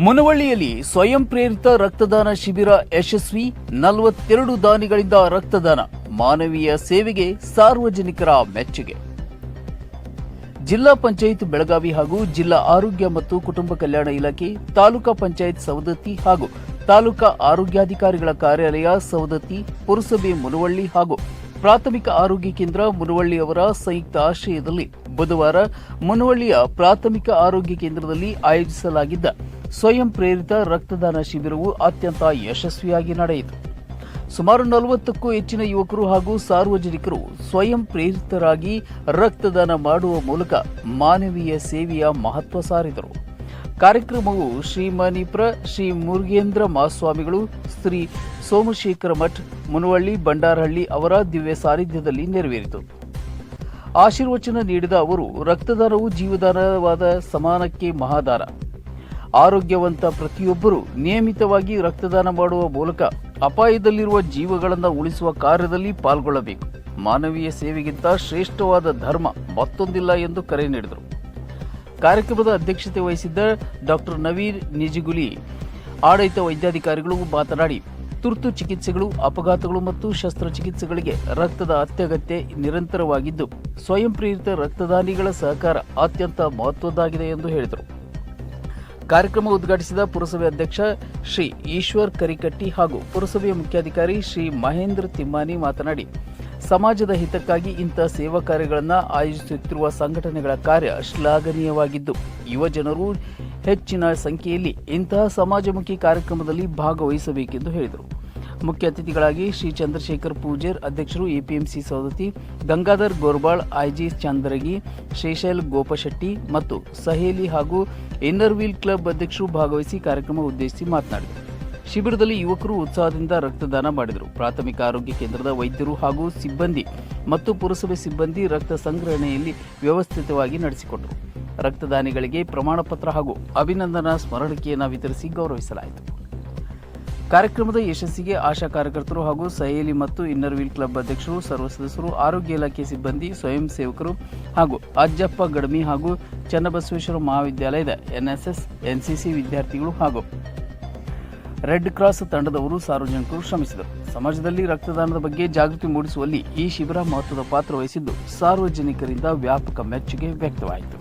ಮುನವಳ್ಳಿಯಲ್ಲಿ ಸ್ವಯಂ ಪ್ರೇರಿತ ರಕ್ತದಾನ ಶಿಬಿರ ಯಶಸ್ವಿ. 42 ದಾನಿಗಳಿಂದ ರಕ್ತದಾನ. ಮಾನವೀಯ ಸೇವೆಗೆ ಸಾರ್ವಜನಿಕರ ಮೆಚ್ಚುಗೆ. ಜಿಲ್ಲಾ ಪಂಚಾಯತ್ ಬೆಳಗಾವಿ ಹಾಗೂ ಜಿಲ್ಲಾ ಆರೋಗ್ಯ ಮತ್ತು ಕುಟುಂಬ ಕಲ್ಯಾಣ ಇಲಾಖೆ, ತಾಲೂಕಾ ಪಂಚಾಯತ್ ಸವದತ್ತಿ ಹಾಗೂ ತಾಲೂಕಾ ಆರೋಗ್ಯಾಧಿಕಾರಿಗಳ ಕಾರ್ಯಾಲಯ ಸವದತ್ತಿ, ಪುರಸಭೆ ಮುನವಳ್ಳಿ ಹಾಗೂ ಪ್ರಾಥಮಿಕ ಆರೋಗ್ಯ ಕೇಂದ್ರ ಮುನವಳ್ಳಿ ಅವರ ಸಂಯುಕ್ತ ಆಶ್ರಯದಲ್ಲಿ ಬುಧವಾರ ಮುನವಳ್ಳಿಯ ಪ್ರಾಥಮಿಕ ಆರೋಗ್ಯ ಕೇಂದ್ರದಲ್ಲಿ ಆಯೋಜಿಸಲಾಗಿದ್ದ ಸ್ವಯಂ ಪ್ರೇರಿತ ರಕ್ತದಾನ ಶಿಬಿರವು ಅತ್ಯಂತ ಯಶಸ್ವಿಯಾಗಿ ನಡೆಯಿತು. ಸುಮಾರು 40ಕ್ಕೂ ಹೆಚ್ಚಿನ ಯುವಕರು ಹಾಗೂ ಸಾರ್ವಜನಿಕರು ಸ್ವಯಂ ಪ್ರೇರಿತರಾಗಿ ರಕ್ತದಾನ ಮಾಡುವ ಮೂಲಕ ಮಾನವೀಯ ಸೇವೆಯ ಮಹತ್ವ ಸಾರಿದರು. ಕಾರ್ಯಕ್ರಮವು ಶ್ರೀಮಣಿಪುರ ಶ್ರೀ ಮುರುಗೇಂದ್ರ ಮಹಾಸ್ವಾಮಿಗಳು, ಶ್ರೀ ಸೋಮಶೇಖರ ಮಠ್, ಮುನವಳ್ಳಿ ಬಂಡಾರಹಳ್ಳಿ ಅವರ ದಿವ್ಯ ಸಾನ್ನಿಧ್ಯದಲ್ಲಿ ನೆರವೇರಿತು. ಆಶೀರ್ವಚನ ನೀಡಿದ ಅವರು, ರಕ್ತದಾನವು ಜೀವದಾನವಾದ ಸಮಾನಕ್ಕೆ ಮಹಾದಾನ. ಆರೋಗ್ಯವಂತ ಪ್ರತಿಯೊಬ್ಬರೂ ನಿಯಮಿತವಾಗಿ ರಕ್ತದಾನ ಮಾಡುವ ಮೂಲಕ ಅಪಾಯದಲ್ಲಿರುವ ಜೀವಗಳನ್ನು ಉಳಿಸುವ ಕಾರ್ಯದಲ್ಲಿ ಪಾಲ್ಗೊಳ್ಳಬೇಕು. ಮಾನವೀಯ ಸೇವೆಗಿಂತ ಶ್ರೇಷ್ಠವಾದ ಧರ್ಮ ಮತ್ತೊಂದಿಲ್ಲ ಎಂದು ಕರೆ ನೀಡಿದರು. ಕಾರ್ಯಕ್ರಮದ ಅಧ್ಯಕ್ಷತೆ ವಹಿಸಿದ್ದ ಡಾಕ್ಟರ್ ನವೀರ್ ನಿಜಿಗುಲಿ ಆಡಳಿತ ವೈದ್ಯಾಧಿಕಾರಿಗಳು ಮಾತನಾಡಿ, ತುರ್ತು ಚಿಕಿತ್ಸೆಗಳು, ಅಪಘಾತಗಳು ಮತ್ತು ಶಸ್ತ್ರಚಿಕಿತ್ಸೆಗಳಿಗೆ ರಕ್ತದ ಅತ್ಯಗತ್ಯ ನಿರಂತರವಾಗಿದ್ದು, ಸ್ವಯಂ ಪ್ರೇರಿತ ರಕ್ತದಾನಿಗಳ ಸಹಕಾರ ಅತ್ಯಂತ ಮಹತ್ವದ್ದಾಗಿದೆ ಎಂದು ಹೇಳಿದರು. ಕಾರ್ಯಕ್ರಮ ಉದ್ಘಾಟಿಸಿದ ಪುರಸಭೆ ಅಧ್ಯಕ್ಷ ಶ್ರೀ ಈಶ್ವರ್ ಕರಿಕಟ್ಟಿ ಹಾಗೂ ಪುರಸಭೆಯ ಮುಖ್ಯಾಧಿಕಾರಿ ಶ್ರೀ ಮಹೇಂದ್ರ ತಿಮ್ಮಾನಿ ಮಾತನಾಡಿ, ಸಮಾಜದ ಹಿತಕ್ಕಾಗಿ ಇಂತಹ ಸೇವಾ ಕಾರ್ಯಗಳನ್ನು ಆಯೋಜಿಸುತ್ತಿರುವ ಸಂಘಟನೆಗಳ ಕಾರ್ಯ ಶ್ಲಾಘನೀಯವಾಗಿದ್ದು, ಯುವ ಜನರು ಹೆಚ್ಚಿನ ಸಂಖ್ಯೆಯಲ್ಲಿ ಇಂತಹ ಸಮಾಜಮುಖಿ ಕಾರ್ಯಕ್ರಮದಲ್ಲಿ ಭಾಗವಹಿಸಬೇಕೆಂದು ಹೇಳಿದರು. ಮುಖ್ಯ ಅತಿಥಿಗಳಾಗಿ ಶ್ರೀ ಚಂದ್ರಶೇಖರ್ ಪೂಜಾರ್, ಅಧ್ಯಕ್ಷರು ಎಪಿಎಂಸಿ ಸವದತ್ತಿ, ಗಂಗಾಧರ್ ಗೋರ್ಬಾಳ್, ಐಜಿ ಚಂದ್ರಗಿ, ಶ್ರೀಶೈಲ್ ಗೋಪಶೆಟ್ಟಿ ಮತ್ತು ಸಹೇಲಿ ಹಾಗೂ ಇನ್ನರ್ ವೀಲ್ ಕ್ಲಬ್ ಅಧ್ಯಕ್ಷರು ಭಾಗವಹಿಸಿ ಕಾರ್ಯಕ್ರಮ ಉದ್ದೇಶಿಸಿ ಮಾತನಾಡಿದರು. ಶಿಬಿರದಲ್ಲಿ ಯುವಕರು ಉತ್ಸಾಹದಿಂದ ರಕ್ತದಾನ ಮಾಡಿದರು. ಪ್ರಾಥಮಿಕ ಆರೋಗ್ಯ ಕೇಂದ್ರದ ವೈದ್ಯರು ಹಾಗೂ ಸಿಬ್ಬಂದಿ ಮತ್ತು ಪುರಸಭೆ ಸಿಬ್ಬಂದಿ ರಕ್ತ ಸಂಗ್ರಹಣೆಯಲ್ಲಿ ವ್ಯವಸ್ಥಿತವಾಗಿ ನಡೆಸಿಕೊಂಡರು. ರಕ್ತದಾನಿಗಳಿಗೆ ಪ್ರಮಾಣ ಪತ್ರ ಹಾಗೂ ಅಭಿನಂದನಾ ಸ್ಮರಣಿಕೆಯನ್ನು ವಿತರಿಸಿ ಗೌರವಿಸಲಾಯಿತು. ಕಾರ್ಯಕ್ರಮದ ಯಶಸ್ಸಿಗೆ ಆಶಾ ಕಾರ್ಯಕರ್ತರು ಹಾಗೂ ಸಹೇಲಿ ಮತ್ತು ಇನ್ನರ್ ವೀಲ್ ಕ್ಲಬ್ ಅಧ್ಯಕ್ಷರು, ಸರ್ವ ಸದಸ್ಯರು, ಆರೋಗ್ಯ ಇಲಾಖೆ ಸಿಬ್ಬಂದಿ, ಸ್ವಯಂ ಸೇವಕರು ಹಾಗೂ ಅಜ್ಜಪ್ಪ ಗಡಮಿ ಹಾಗೂ ಚನ್ನಬಸವೇಶ್ವರ ಮಹಾವಿದ್ಯಾಲಯದ ಎನ್ಎಸ್ಎಸ್, ಎನ್ಸಿಸಿ ವಿದ್ಯಾರ್ಥಿಗಳು ಹಾಗೂ ರೆಡ್ ಕ್ರಾಸ್ ತಂಡದವರು, ಸಾರ್ವಜನಿಕರು ಶ್ರಮಿಸಿದರು. ಸಮಾಜದಲ್ಲಿ ರಕ್ತದಾನದ ಬಗ್ಗೆ ಜಾಗೃತಿ ಮೂಡಿಸುವಲ್ಲಿ ಈ ಶಿಬಿರ ಮಹತ್ವದ ಪಾತ್ರ ವಹಿಸಿದ್ದು, ಸಾರ್ವಜನಿಕರಿಂದ ವ್ಯಾಪಕ ಮೆಚ್ಚುಗೆ ವ್ಯಕ್ತವಾಯಿತು.